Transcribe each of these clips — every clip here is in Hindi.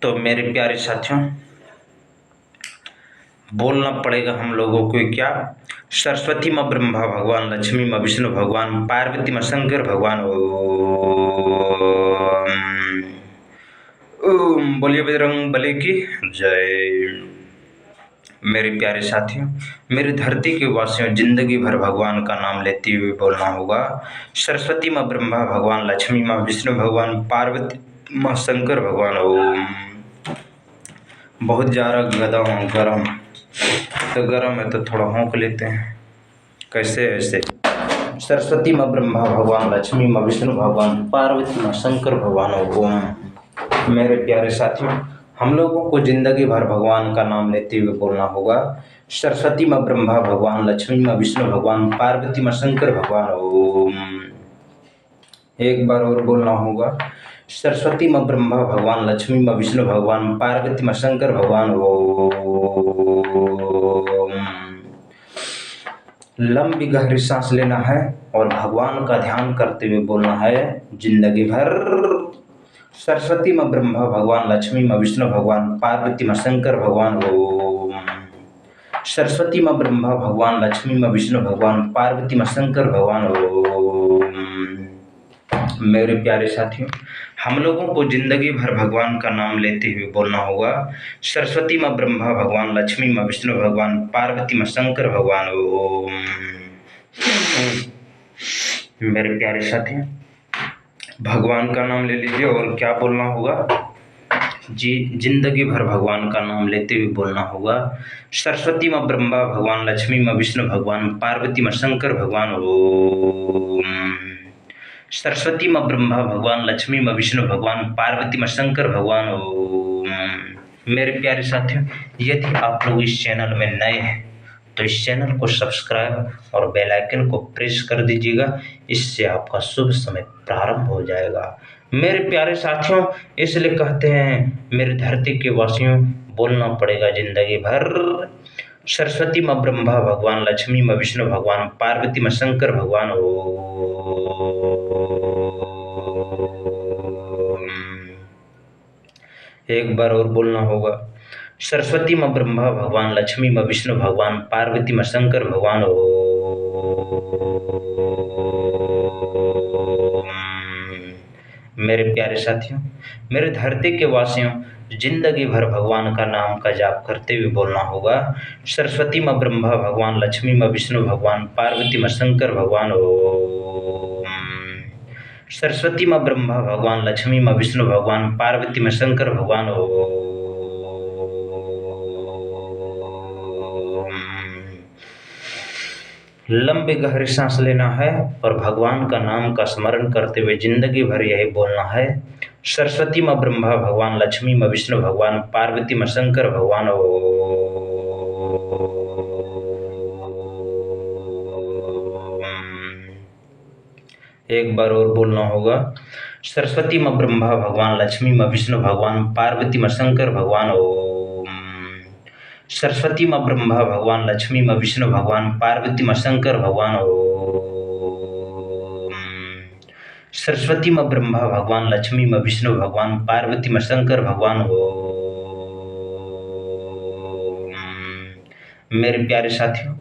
तो मेरे प्यारे साथियों, बोलना पड़ेगा हम लोगों को क्या। सरस्वती माँ ब्रह्मा भगवान, लक्ष्मी माँ विष्णु भगवान, पार्वती माँ शंकर भगवान। ओम बोलिए बजरंग बली की जय। मेरे प्यारे साथियों, मेरी धरती के वासियों, जिंदगी भर भगवान का नाम लेते हुए बोलना होगा। सरस्वती माँ ब्रह्मा भगवान, लक्ष्मी माँ विष्णु भगवान, पार्वती माँ शंकर भगवान। ओम। बहुत ज़्यादा गर्म तो गर्म है तो थोड़ा होंक लेते हैं। कैसे ऐसे। सरस्वती माँ ब्रह्मा भगवान, लक्ष्मी माँ विष्णु भगवान, पार्वती माँ शंकर भगवान। ओम। मेरे प्यारे साथियों, हम लोगों को जिंदगी भर भगवान का नाम लेते हुए बोलना होगा। सरस्वती माँ ब्रह्मा भगवान, लक्ष्मी माँ विष्णु भगवान, पार्वती माँ शंकर भगवान। ओम। एक बार और बोलना होगा। सरस्वती माँ ब्रह्मा भगवान, लक्ष्मी माँ विष्णु भगवान, पार्वती माँ शंकर भगवान। ओम। लंबी गहरी सांस लेना है और भगवान का ध्यान करते हुए बोलना है जिंदगी भर। सरस्वती माँ ब्रह्मा भगवान, लक्ष्मी माँ विष्णु भगवान, पार्वती माँ शंकर भगवान। ओम। सरस्वती माँ ब्रह्मा भगवान, लक्ष्मी माँ विष्णु भगवान, पार्वती माँ शंकर भगवान। ओम। मेरे प्यारे साथियों, हम लोगों को जिंदगी भर भगवान का नाम लेते हुए बोलना होगा। सरस्वती माँ ब्रह्मा भगवान, लक्ष्मी माँ विष्णु भगवान, पार्वती माँ शंकर भगवान। ओम। मेरे प्यारे साथियों, भगवान का नाम ले लीजिए और क्या बोलना होगा जी। जिंदगी भर भगवान का नाम लेते हुए बोलना होगा। सरस्वती माँ ब्रह्मा भगवान, लक्ष्मी माँ विष्णु भगवान, पार्वती माँ शंकर भगवान। ओम। सरस्वती माँ ब्रह्मा भगवान, लक्ष्मी माँ विष्णु भगवान, पार्वती माँ शंकर भगवान। ओम। मेरे प्यारे साथियों, यदि आप लोग इस चैनल में नए हैं तो इस चैनल को सब्सक्राइब और बेल आइकन को प्रेस कर दीजिएगा। इससे आपका शुभ समय प्रारंभ हो जाएगा। मेरे प्यारे साथियों, इसलिए कहते हैं मेरे धरती के वासियों, बोलना पड़ेगा जिंदगी भर। सरस्वती माँ ब्रह्मा भगवान, लक्ष्मी माँ विष्णु भगवान, पार्वती माँ शंकर भगवान। ओम। एक बार और बोलना होगा। सरस्वती माँ ब्रह्मा भगवान, लक्ष्मी माँ विष्णु भगवान, पार्वती माँ शंकर भगवान। ओम। मेरे प्यारे साथियों, मेरे धरती के वासियों, जिंदगी भर भगवान का नाम का जाप करते हुए बोलना होगा। सरस्वती माँ ब्रह्मा भगवान, लक्ष्मी माँ विष्णु भगवान, पार्वती माँ शंकर भगवान। ओम। सरस्वती माँ ब्रह्मा भगवान, लक्ष्मी माँ विष्णु भगवान, पार्वती माँ शंकर भगवान। ओम। लंबी गहरी सांस लेना है और भगवान का नाम का स्मरण करते हुए जिंदगी भर यही बोलना है। सरस्वती माँ ब्रह्मा भगवान, लक्ष्मी माँ विष्णु भगवान, पार्वती माँ शंकर भगवान। एक बार और बोलना होगा। सरस्वती माँ ब्रह्मा भगवान, लक्ष्मी माँ विष्णु भगवान, पार्वती माँ शंकर भगवान। ओम। सरस्वती माँ ब्रह्मा भगवान, लक्ष्मी माँ विष्णु भगवान, पार्वती माँ शंकर भगवान। ओम। सरस्वती माँ ब्रह्मा भगवान, लक्ष्मी माँ विष्णु भगवान, पार्वती माँ शंकर भगवान। ओम। मेरे प्यारे साथियों,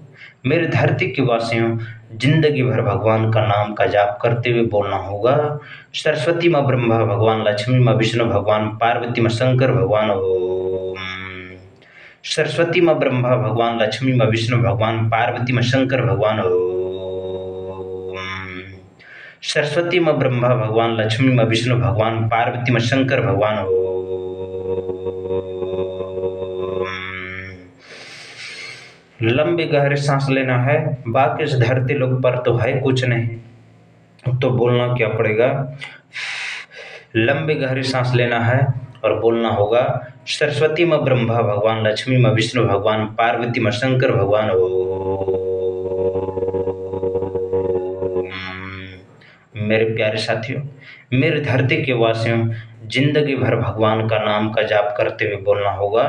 मेरे धरती के वासियों, जिंदगी भर भगवान का नाम का जाप करते हुए बोलना होगा। सरस्वती माँ ब्रह्मा भगवान, लक्ष्मी माँ विष्णु भगवान, पार्वती माँ शंकर भगवान। ओम। सरस्वती माँ ब्रह्मा भगवान, लक्ष्मी माँ विष्णु भगवान, पार्वती माँ शंकर भगवान। ओम। सरस्वती माँ ब्रह्मा भगवान, लक्ष्मी माँ विष्णु भगवान, पार्वती माँ शंकर भगवान। ओम। लंबी गहरी सांस लेना है। बाकी इस धरती लोक पर तो है कुछ नहीं, तो बोलना क्या पड़ेगा। लंबी गहरी सांस लेना है और बोलना होगा। सरस्वती माँ ब्रह्मा भगवान, लक्ष्मी माँ विष्णु भगवान, पार्वती माँ शंकर भगवान। ओम। मेरे प्यारे साथियों, मेरे धरती के वासियों, जिंदगी भर भगवान का नाम का जाप करते हुए बोलना होगा।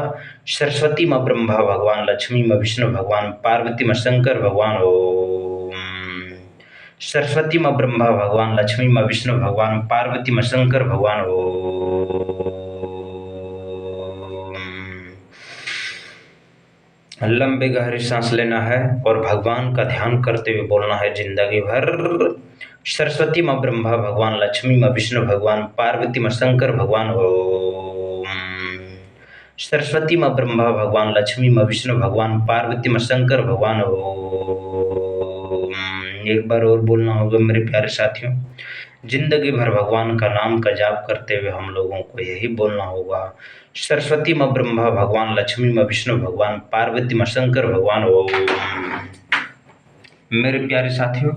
सरस्वती माँ ब्रह्मा भगवान, लक्ष्मी माँ विष्णु भगवान, पार्वती माँ शंकर भगवान। ओम। सरस्वती माँ ब्रह्मा भगवान, लक्ष्मी माँ विष्णु भगवान, पार्वती माँ शंकर भगवान। ओम। लंबे गहरी सांस लेना है और भगवान का ध्यान करते हुए बोलना है जिंदगी भर। सरस्वती माँ ब्रह्मा भगवान, लक्ष्मी माँ विष्णु भगवान, पार्वती माँ शंकर भगवान ओम। सरस्वती माँ ब्रह्मा भगवान, लक्ष्मी माँ विष्णु भगवान, पार्वती माँ शंकर भगवान ओम। एक बार और बोलना होगा मेरे प्यारे साथियों। जिंदगी भर भगवान का नाम का जाप करते हुए हम लोगों को यही बोलना होगा, सरस्वती माँ ब्रह्मा भगवान, लक्ष्मी माँ विष्णु भगवान, पार्वती माँ शंकर भगवान ओम। मेरे प्यारे साथियों,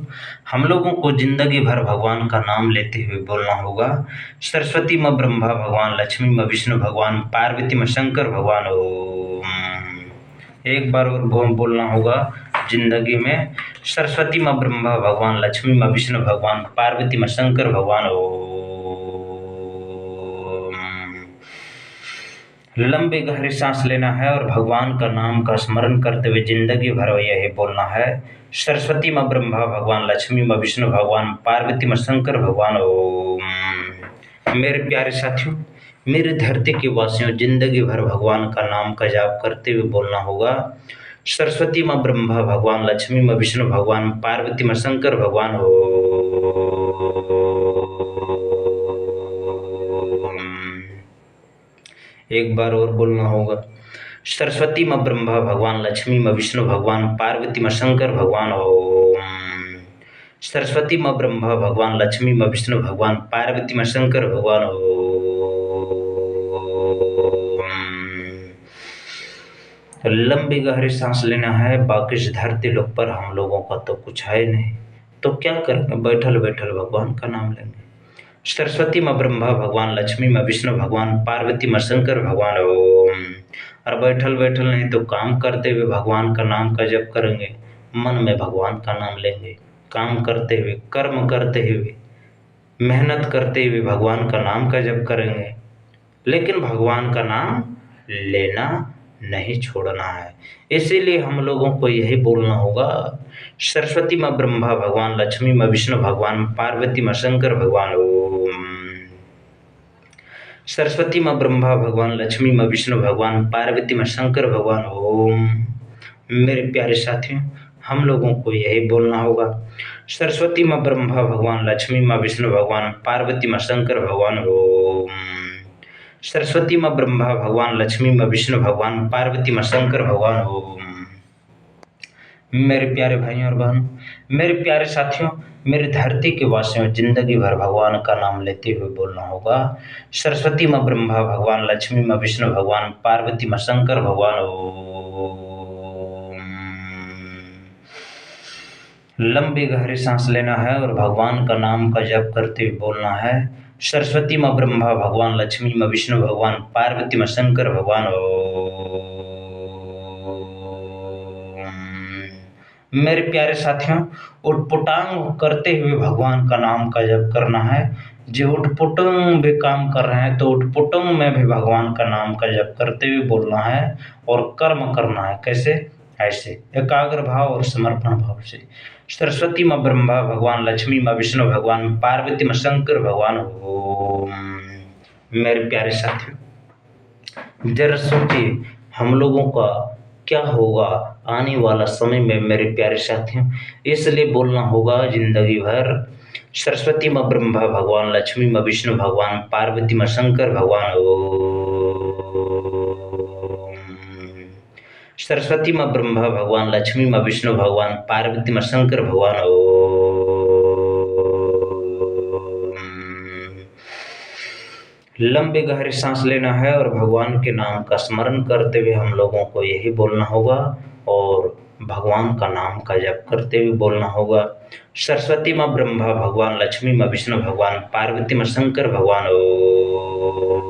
हम लोगों को जिंदगी भर भगवान का नाम लेते हुए बोलना होगा, सरस्वती माँ ब्रह्मा भगवान, लक्ष्मी माँ विष्णु भगवान, पार्वती माँ शंकर भगवान ओम। एक बार और बोलना होगा जिंदगी में, सरस्वती माँ ब्रह्मा भगवान, लक्ष्मी माँ विष्णु भगवान, पार्वती माँ शंकर भगवान ओम। लंबी गहरी सांस लेना है और भगवान का नाम का स्मरण करते हुए जिंदगी भर यही बोलना है, सरस्वती माँ ब्रह्मा भगवान, लक्ष्मी माँ विष्णु भगवान, पार्वती माँ शंकर भगवान ओम। मेरे प्यारे साथियों, मेरे धरती के वासियों, जिंदगी भर भगवान का नाम का जाप करते हुए बोलना होगा, सरस्वती माँ ब्रह्मा भगवान, लक्ष्मी माँ विष्णु भगवान, पार्वती माँ शंकर भगवान ओम। एक बार और बोलना होगा, सरस्वती माँ ब्रह्मा भगवान, लक्ष्मी माँ विष्णु भगवान, पार्वती माँ शंकर भगवान ओम। सरस्वती माँ ब्रह्मा भगवान, लक्ष्मी माँ विष्णु भगवान, पार्वती माँ शंकर भगवान ओम। लंबी गहरी सांस लेना है, बाकी इस धरती लोक पर हम लोगों का तो कुछ है नहीं, तो क्या करेंगे, बैठल बैठल भगवान का नाम लेंगे, सरस्वती माँ ब्रह्मा भगवान, लक्ष्मी माँ विष्णु भगवान, पार्वती माँ शंकर भगवान ओम। और बैठल बैठल नहीं तो काम करते हुए भगवान का नाम का जप करेंगे, मन में भगवान का नाम लेंगे, काम करते हुए, कर्म करते हुए, मेहनत करते हुए भगवान का नाम का जप करेंगे, लेकिन भगवान का नाम लेना नहीं छोड़ना है। इसीलिए हम लोगों को यही बोलना होगा, सरस्वती माँ ब्रह्मा भगवान, लक्ष्मी माँ विष्णु भगवान, पार्वती माँ शंकर भगवान ओम। सरस्वती माँ ब्रह्मा भगवान, लक्ष्मी माँ विष्णु भगवान, पार्वती माँ शंकर भगवान ओम। मेरे प्यारे साथियों, हम लोगों को यही बोलना होगा, सरस्वती माँ ब्रह्मा भगवान, लक्ष्मी माँ विष्णु भगवान, पार्वती माँ शंकर भगवान ओम। सरस्वती माँ ब्रह्मा भगवान, लक्ष्मी माँ विष्णु भगवान, पार्वती माँ शंकर भगवान ओम। मेरे प्यारे भाइयों और बहनों, मेरे प्यारे साथियों, मेरे धरती के वासियों, जिंदगी भर भगवान का नाम लेते हुए बोलना होगा, सरस्वती माँ ब्रह्मा भगवान, लक्ष्मी माँ विष्णु भगवान, पार्वती माँ शंकर भगवान ओम। लंबी गहरी सांस लेना है और भगवान का नाम का जप करते हुए बोलना है, सरस्वती माँ ब्रह्मा भगवान, लक्ष्मी माँ विष्णु भगवान, पार्वती माँ शंकर भगवान ओम। मेरे प्यारे साथियों, उटपुटांग करते हुए भगवान का नाम का जप करना है। जो उटपुटंग भी काम कर रहे हैं तो उटपुटंग में भी भगवान का नाम का जप करते हुए बोलना है और कर्म करना है। कैसे? ऐसे एकाग्र भाव और समर्पण भाव से, सरस्वती माँ ब्रह्मा भगवान, लक्ष्मी माँ विष्णु भगवान, पार्वती माँ शंकर भगवान ओम। मेरे प्यारे साथियों, जरा सोचिए हम लोगों का क्या होगा आने वाला समय में मेरे प्यारे साथियों। इसलिए बोलना होगा जिंदगी भर, सरस्वती माँ ब्रह्मा भगवान, लक्ष्मी माँ विष्णु भगवान, पार्वती माँ शंकर भगवान ओम। सरस्वती माँ ब्रह्मा भगवान, लक्ष्मी माँ विष्णु भगवान, पार्वती माँ शंकर भगवान ओम। लंबी गहरी सांस लेना है और भगवान के नाम का स्मरण करते हुए हम लोगों को यही बोलना होगा और भगवान का नाम का जप करते हुए बोलना होगा, सरस्वती माँ ब्रह्मा भगवान, लक्ष्मी माँ विष्णु भगवान, पार्वती माँ शंकर भगवान ओम।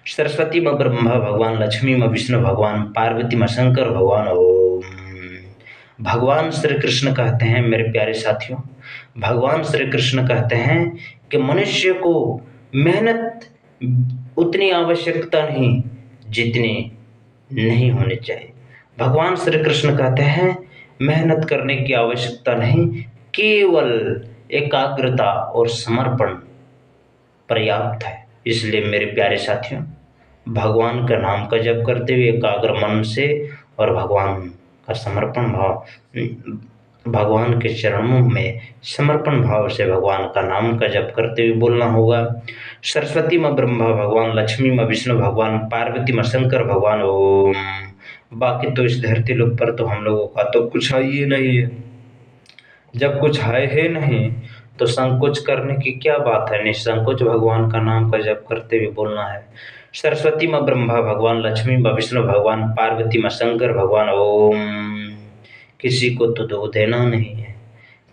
सरस्वती माँ ब्रह्मा भगवान, लक्ष्मी माँ विष्णु भगवान, पार्वती माँ शंकर भगवान ओम। भगवान श्री कृष्ण कहते हैं मेरे प्यारे साथियों, भगवान श्री कृष्ण कहते हैं कि मनुष्य को मेहनत उतनी आवश्यकता नहीं जितनी नहीं होनी चाहिए। भगवान श्री कृष्ण कहते हैं मेहनत करने की आवश्यकता नहीं, केवल एकाग्रता और समर्पण पर्याप्त है। इसलिए मेरे प्यारे साथियों, भगवान का नाम का जप करते हुए एकाग्र मन से और भगवान का समर्पण भाव, भगवान के चरणों में समर्पण भाव से भगवान का नाम का जप करते हुए बोलना होगा। सरस्वती माँ ब्रह्मा भगवान, लक्ष्मी माँ विष्णु भगवान, पार्वती माँ शंकर भगवान ओम। बाकी तो इस धरती लोक पर तो हम लोगों का तो कुछ है ही नहीं है। जब कुछ है ही नहीं तो संकोच करने की क्या बात है। निसंकोच भगवान का नाम का जप करते हुए बोलना है। सरस्वती माँ ब्रह्मा भगवान, लक्ष्मी माँ विष्णु भगवान, पार्वती माँ शंकर भगवान ओम। किसी को तो दुख देना नहीं है,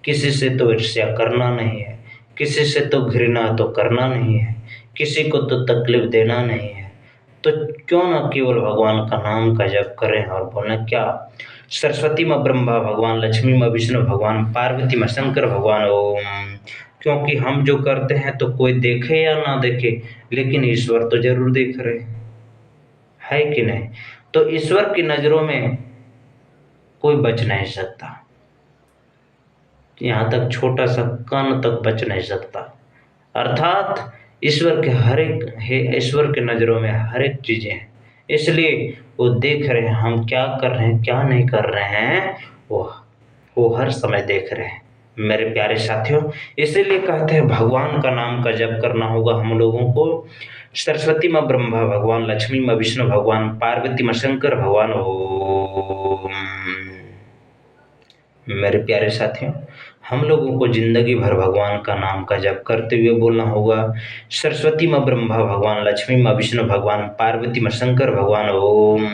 किसी से तो ईर्ष्या करना नहीं है, किसी से तो घृणा तो करना नहीं है, किसी को तो तकलीफ देना नहीं है। तो क्यों ना केवल भगवान का नाम का जप करें और बोलें क्या। सरस्वती माँ ब्रह्मा भगवान, लक्ष्मी माँ विष्णु भगवान, पार्वती माँ शंकर भगवान ओम। क्योंकि हम जो करते हैं तो कोई देखे या ना देखे, लेकिन ईश्वर तो जरूर देख रहे है कि नहीं। तो ईश्वर की नज़रों में कोई बच नहीं सकता, यहाँ तक छोटा सा कण तक बच नहीं सकता। अर्थात ईश्वर के नज़रों में हर एक चीज़ें हैं, इसलिए वो देख रहे हैं हम क्या कर रहे हैं क्या नहीं कर रहे हैं, वो हर समय देख रहे हैं मेरे प्यारे साथियों। इसीलिए कहते हैं भगवान का नाम का जप करना होगा हम लोगों को। सरस्वती माँ ब्रह्मा भगवान, लक्ष्मी माँ विष्णु भगवान, पार्वती माँ शंकर भगवान ओम। मेरे प्यारे साथियों, हम लोगों को जिंदगी भर भगवान का नाम का जप करते हुए बोलना होगा। सरस्वती माँ ब्रह्मा भगवान, लक्ष्मी माँ विष्णु भगवान, पार्वती माँ शंकर भगवान ओम।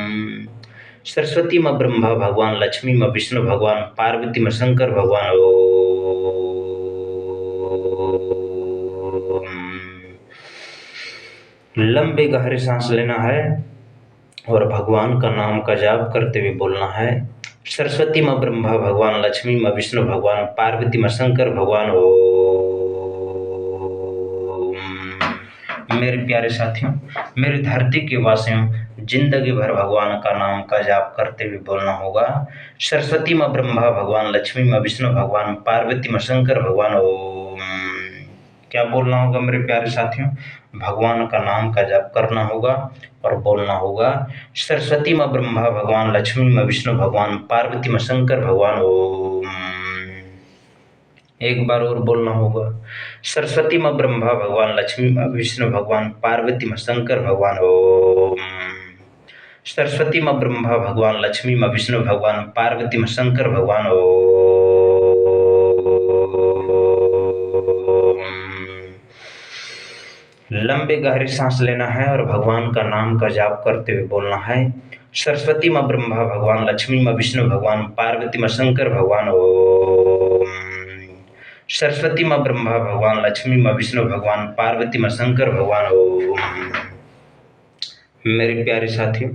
सरस्वती माँ ब्रह्मा भगवान, लक्ष्मी माँ विष्णु भगवान, पार्वती माँ शंकर भगवान ओम। लंबी गहरी सांस लेना है और भगवान का नाम का जाप करते हुए बोलना है। सरस्वती माँ ब्रह्मा भगवान, लक्ष्मी माँ विष्णु भगवान, पार्वती माँ शंकर भगवान ओम। मेरे प्यारे साथियों, मेरे धरती के वासियों, जिंदगी भर भगवान का नाम का जाप करते हुए बोलना होगा। सरस्वती माँ ब्रह्मा भगवान, लक्ष्मी माँ विष्णु भगवान, पार्वती माँ शंकर भगवान ओम। क्या बोलना होगा मेरे प्यारे साथियों, भगवान का नाम का जाप करना होगा और बोलना होगा। सरस्वती माँ ब्रह्मा भगवान, लक्ष्मी माँ विष्णु भगवान, पार्वती माँ शंकर भगवान ओम। एक बार और बोलना होगा। सरस्वती माँ ब्रह्मा भगवान, लक्ष्मी माँ विष्णु भगवान, पार्वती माँ शंकर भगवान ओम। सरस्वती माँ ब्रह्मा भगवान, लक्ष्मी माँ विष्णु भगवान, पार्वती माँ शंकर भगवान ओम। लंबी गहरी सांस लेना है और भगवान का नाम का जाप करते हुए बोलना है। सरस्वती माँ ब्रह्मा भगवान, लक्ष्मी माँ विष्णु भगवान, पार्वती माँ शंकर भगवान ओम। सरस्वती माँ ब्रह्मा भगवान, लक्ष्मी माँ विष्णु भगवान, पार्वती माँ शंकर भगवान ओम। मेरे प्यारे साथियों,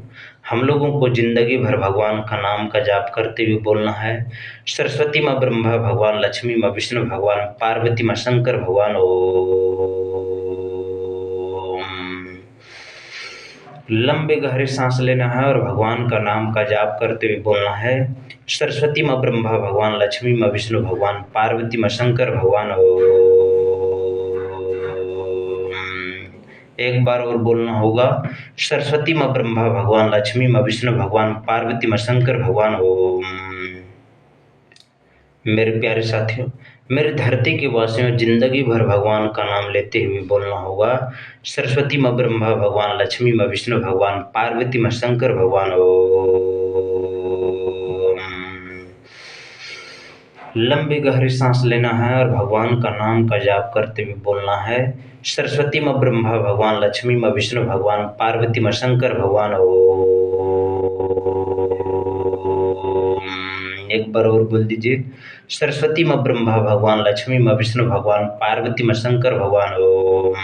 हम लोगों को जिंदगी भर भगवान का नाम का जाप करते हुए बोलना है। सरस्वती माँ ब्रह्मा भगवान, लक्ष्मी माँ विष्णु भगवान, पार्वती माँ शंकर भगवान ओम। लंबे गहरे सांस लेना है और भगवान का नाम का जाप करते हुए बोलना है। सरस्वती माँ ब्रह्मा भगवान, लक्ष्मी माँ विष्णु भगवान, पार्वती माँ शंकर भगवान ओम। एक बार और बोलना होगा। सरस्वती माँ ब्रह्मा भगवान, लक्ष्मी माँ विष्णु भगवान, पार्वती माँ शंकर भगवान ओम। मेरे प्यारे साथियों, मेरे धरती के वासियों, जिंदगी भर भगवान का नाम लेते हुए बोलना होगा। सरस्वती माँ ब्रह्मा भगवान, लक्ष्मी माँ विष्णु भगवान, पार्वती माँ शंकर भगवान ओम। लंबी गहरी सांस लेना है और भगवान का नाम का जाप करते हुए बोलना है। सरस्वती माँ ब्रह्मा भगवान, लक्ष्मी माँ विष्णु भगवान, पार्वती माँ शंकर भगवान ओम। एक बार और बोल दीजिए। सरस्वती माँ ब्रह्मा भगवान, लक्ष्मी माँ विष्णु भगवान, पार्वती माँ शंकर भगवान ओम।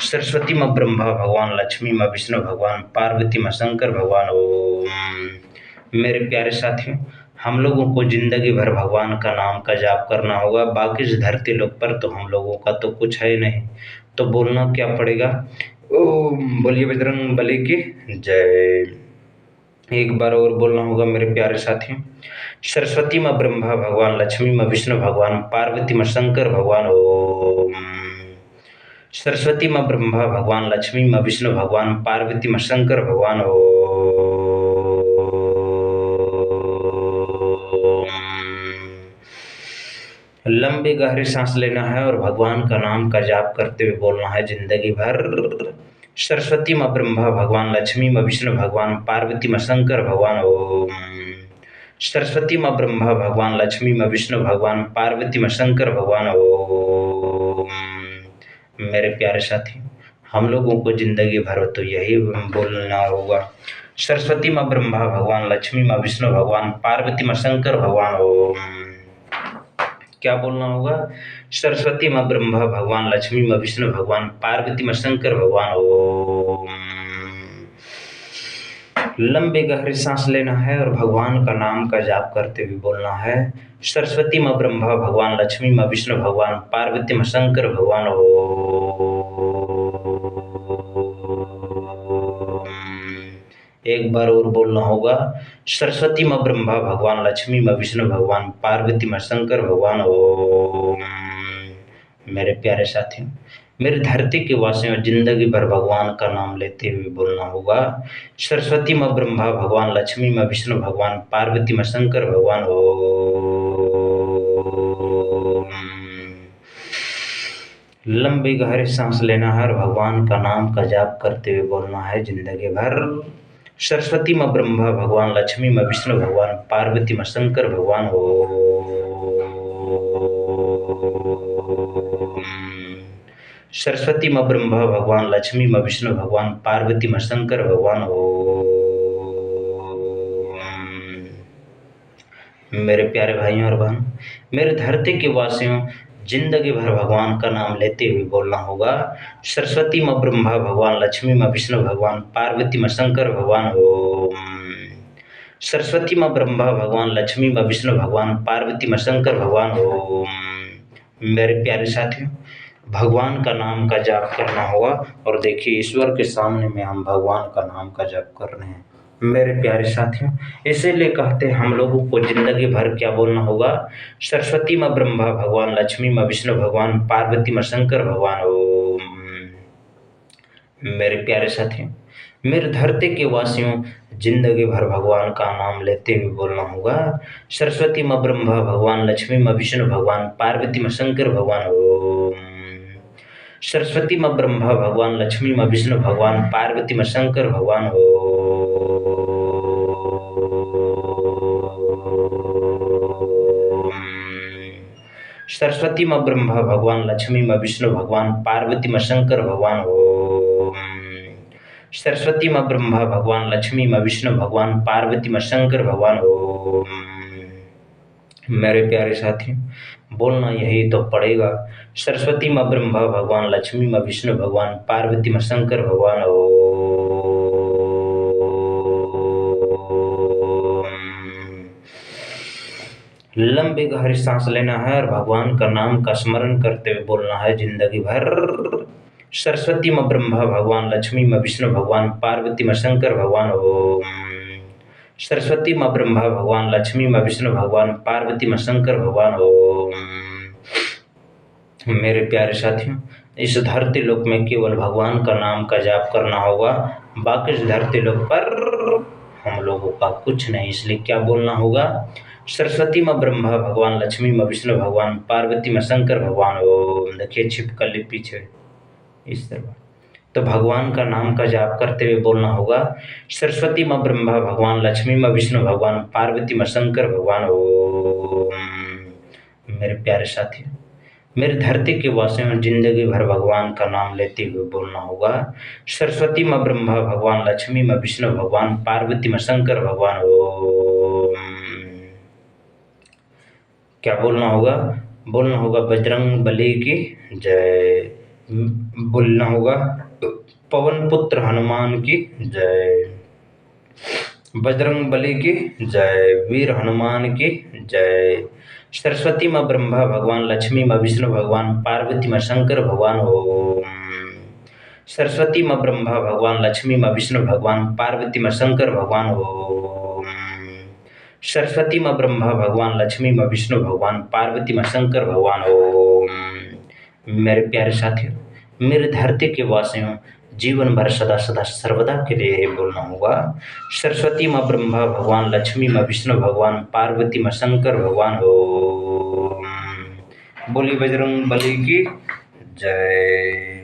सरस्वती माँ ब्रह्मा भगवान, लक्ष्मी माँ विष्णु भगवान, पार्वती माँ शंकर भगवान ओम। मेरे प्यारे साथियों, हम लोगों को जिंदगी भर भगवान का नाम का जाप करना होगा। बाकी इस धरती लोक पर तो हम लोगों का तो कुछ है नहीं, तो बोलना क्या पड़ेगा। ओम बोलिए बजरंग बली की जय। एक बार और बोलना होगा मेरे प्यारे साथियों। सरस्वती माँ ब्रह्मा भगवान, लक्ष्मी माँ विष्णु भगवान, पार्वती माँ शंकर भगवान ओम। सरस्वती माँ ब्रह्मा भगवान लक्ष्मी माँ विष्णु भगवान पार्वती माँ शंकर भगवान ओम। लंबी गहरी सांस लेना है और भगवान का नाम का जाप करते हुए बोलना है जिंदगी भर। सरस्वती माँ ब्रह्मा भगवान लक्ष्मी माँ विष्णु भगवान पार्वती माँ शंकर भगवान ओम। सरस्वती माँ ब्रह्मा भगवान लक्ष्मी माँ विष्णु भगवान पार्वती माँ शंकर भगवान ओम। मेरे प्यारे साथी, हम लोगों को जिंदगी भर तो यही बोलना होगा। सरस्वती माँ ब्रह्मा भगवान लक्ष्मी माँ विष्णु भगवान पार्वती माँ शंकर भगवान ओम। क्या बोलना होगा? सरस्वती माँ ब्रह्मा भगवान लक्ष्मी माँ विष्णु भगवान पार्वती माँ शंकर भगवान ओम। लंबी गहरी सांस लेना है और भगवान का नाम का जाप करते हुए बोलना है। सरस्वती माँ ब्रह्मा भगवान लक्ष्मी माँ विष्णु भगवान पार्वती माँ शंकर भगवान ओम। एक बार और बोलना होगा। सरस्वती माँ ब्रह्मा भगवान लक्ष्मी माँ विष्णु भगवान पार्वती माँ शंकर भगवान ओम। मेरे प्यारे साथियों, मेरी धरती के वासियों, जिंदगी भर भगवान का नाम लेते हुए बोलना होगा। सरस्वती माँ ब्रह्मा भगवान लक्ष्मी माँ विष्णु भगवान पार्वती माँ शंकर भगवान ओम। लंबी गहरी सांस लेना है और भगवान का नाम का जाप करते हुए बोलना है जिंदगी भर। सरस्वती माँ ब्रह्मा भगवान लक्ष्मी माँ विष्णु भगवान पार्वती माँ शंकर भगवान ओम। सरस्वती माँ ब्रह्मा भगवान लक्ष्मी माँ विष्णु भगवान पार्वती माँ शंकर भगवान ओम। मेरे प्यारे भाइयों और बहन, मेरे धरती के वासियों, जिंदगी भर भगवान का नाम लेते हुए बोलना होगा। सरस्वती माँ ब्रह्मा भगवान लक्ष्मी माँ विष्णु भगवान पार्वती माँ शंकर भगवान ओम। सरस्वती माँ ब्रह्मा भगवान लक्ष्मी माँ विष्णु भगवान पार्वती माँ शंकर भगवान ओम। मेरे प्यारे साथियों, भगवान का नाम का जाप करना होगा। और देखिए, ईश्वर के सामने में हम भगवान का नाम का जाप कर रहे हैं। मेरे प्यारे साथियों, इसीलिए कहते हैं हम लोगों को जिंदगी भर क्या बोलना होगा। सरस्वती माँ ब्रह्मा भगवान लक्ष्मी माँ विष्णु भगवान पार्वती माँ शंकर भगवान ओम। मेरे प्यारे साथियों, मेरे धरती के वासियों, जिंदगी भर भगवान का नाम लेते हुए बोलना होगा। सरस्वती माँ ब्रह्मा भगवान लक्ष्मी माँ विष्णु भगवान पार्वती माँ शंकर भगवान ओम। सरस्वती माँ ब्रह्मा भगवान लक्ष्मी माँ विष्णु भगवान पार्वती माँ शंकर भगवान ओम। सरस्वती माँ ब्रह्मा भगवान लक्ष्मी माँ विष्णु भगवान पार्वती माँ शंकर भगवान ओम। सरस्वती माँ ब्रह्मा भगवान लक्ष्मी माँ विष्णु भगवान पार्वती माँ शंकर भगवान ओम। मेरे प्यारे साथियों, बोलना यही तो पड़ेगा। सरस्वती माँ ब्रह्मा भगवान लक्ष्मी माँ विष्णु भगवान पार्वती माँ शंकर भगवान ओम। लंबी गहरी सांस लेना है और भगवान का नाम का स्मरण करते हुए बोलना है जिंदगी भर। सरस्वती माँ ब्रह्मा भगवान लक्ष्मी माँ विष्णु भगवान पार्वती माँ शंकर भगवान ओम। सरस्वती माँ ब्रह्मा भगवान लक्ष्मी माँ विष्णु भगवान पार्वती माँ शंकर भगवान ओम। मेरे प्यारे साथियों, इस धरती लोक में केवल भगवान का नाम का जाप करना होगा। बाकी इस धरती लोक पर हम लोगों का कुछ नहीं। इसलिए क्या बोलना होगा। सरस्वती माँ ब्रह्मा भगवान लक्ष्मी माँ विष्णु भगवान पार्वती माँ शंकर भगवान ओम। देखिए, छिपकली लिप पीछे इस तरह। तो भगवान का नाम का जाप करते हुए बोलना होगा। सरस्वती माँ ब्रह्मा भगवान लक्ष्मी माँ विष्णु भगवान पार्वती माँ शंकर भगवान ओम। मेरे प्यारे साथियों, मेरे धरती के वासियों, जिंदगी भर भगवान का नाम लेते हुए बोलना होगा। सरस्वती माँ ब्रह्मा भगवान लक्ष्मी माँ विष्णु भगवान पार्वती माँ शंकर भगवान ओम। क्या बोलना होगा। बोलना होगा बजरंग बली की जय। बोलना होगा पवन पुत्र हनुमान की जय। बजरंग बली की जय। वीर हनुमान की जय। सरस्वती माँ ब्रह्मा भगवान लक्ष्मी माँ विष्णु भगवान पार्वती माँ शंकर भगवान ओम। सरस्वती माँ ब्रह्मा भगवान लक्ष्मी माँ विष्णु भगवान पार्वती माँ शंकर भगवान ओम। सरस्वती माँ ब्रह्मा भगवान लक्ष्मी माँ विष्णु भगवान पार्वती माँ शंकर भगवान ओम। मेरे प्यारे साथियों, मेरे धरती के वासियों, जीवन भर सदा सदा सर्वदा के लिए यही बोलना होगा। सरस्वती माँ ब्रह्मा भगवान, लक्ष्मी माँ विष्णु भगवान, पार्वती माँ शंकर भगवान। ओम। बोली बजरंग बली की जय।